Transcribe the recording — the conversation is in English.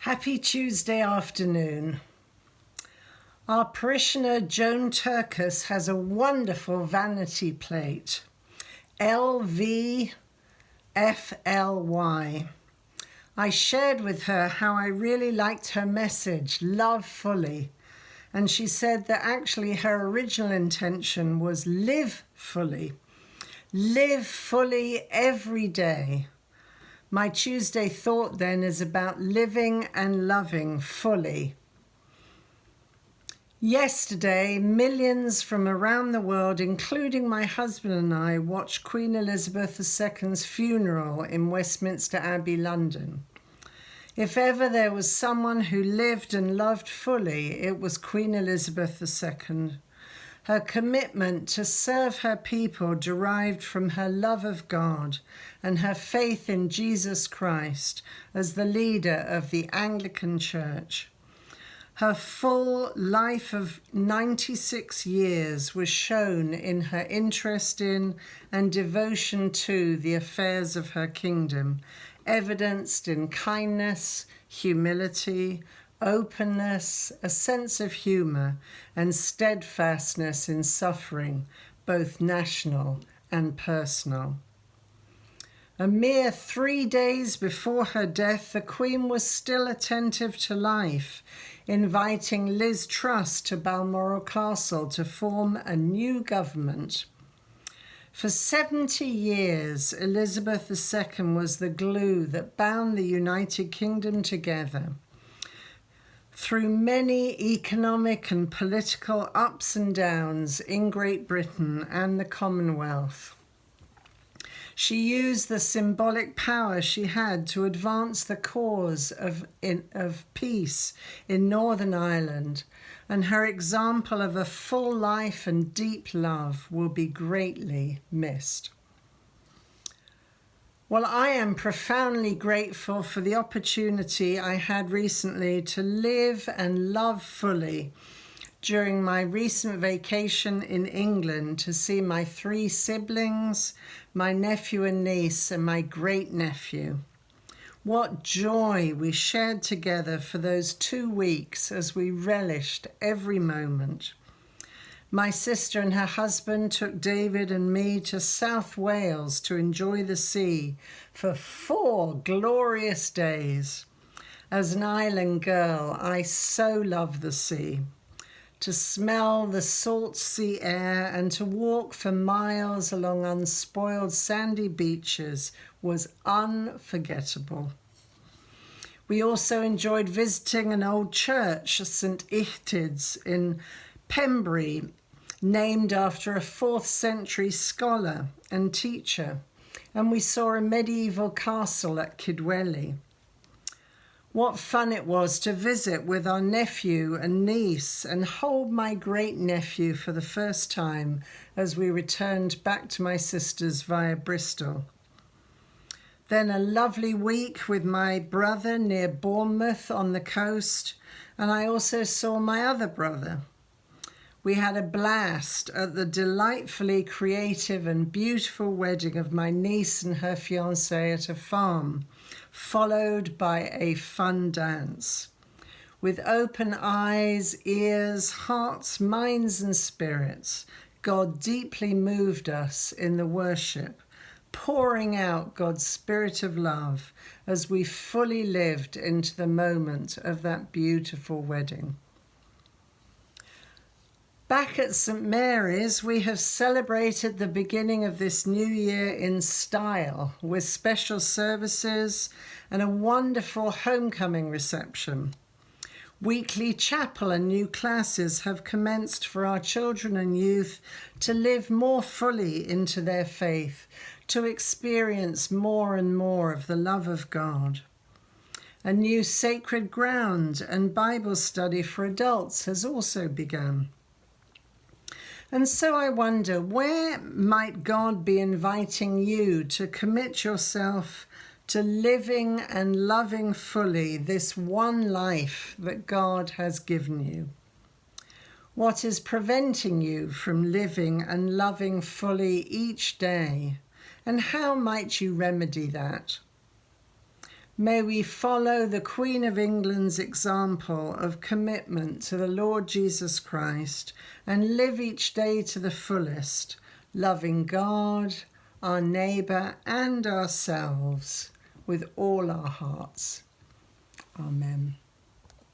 Happy Tuesday afternoon. Our parishioner Joan Turkis has a wonderful vanity plate, LVFLY. I shared with her how I really liked her message, Love Fully, and she said that actually her original intention was live fully every day. My Tuesday thought then is about living and loving fully. Yesterday, millions from around the world, including my husband and I, watched Queen Elizabeth II's funeral in Westminster Abbey, London. If ever there was someone who lived and loved fully, it was Queen Elizabeth II. Her commitment to serve her people derived from her love of God and her faith in Jesus Christ as the leader of the Anglican Church. Her full life of 96 years was shown in her interest in and devotion to the affairs of her kingdom, evidenced in kindness, humility, openness, a sense of humour, and steadfastness in suffering, both national and personal. A mere 3 days before her death, the Queen was still attentive to life, inviting Liz Truss to Balmoral Castle to form a new government. For 70 years, Elizabeth II was the glue that bound the United Kingdom together. Through many economic and political ups and downs in Great Britain and the Commonwealth, she used the symbolic power she had to advance the cause of peace in Northern Ireland, and her example of a full life and deep love will be greatly missed. Well, I am profoundly grateful for the opportunity I had recently to live and love fully during my recent vacation in England to see my 3 siblings, my nephew and niece, and my great-nephew. What joy we shared together for those 2 weeks as we relished every moment. My sister and her husband took David and me to South Wales to enjoy the sea for 4 glorious days. As an island girl, I so love the sea. To smell the salt sea air and to walk for miles along unspoiled sandy beaches was unforgettable. We also enjoyed visiting an old church, St. Ichtid's in Pembrey, named after a 4th century scholar and teacher, and we saw a medieval castle at Kidwelly. What fun it was to visit with our nephew and niece and hold my great-nephew for the first time as we returned back to my sister's via Bristol. Then a lovely week with my brother near Bournemouth on the coast, and I also saw my other brother. We had a blast at the delightfully creative and beautiful wedding of my niece and her fiancé at a farm, followed by a fun dance. With open eyes, ears, hearts, minds and spirits, God deeply moved us in the worship, pouring out God's spirit of love as we fully lived into the moment of that beautiful wedding. Back at St. Mary's, we have celebrated the beginning of this new year in style with special services and a wonderful homecoming reception. Weekly chapel and new classes have commenced for our children and youth to live more fully into their faith, to experience more and more of the love of God. A new sacred ground and Bible study for adults has also begun. And so I wonder, where might God be inviting you to commit yourself to living and loving fully this one life that God has given you? What is preventing you from living and loving fully each day? And how might you remedy that? May we follow the Queen of England's example of commitment to the Lord Jesus Christ and live each day to the fullest, loving God, our neighbour and ourselves with all our hearts. Amen.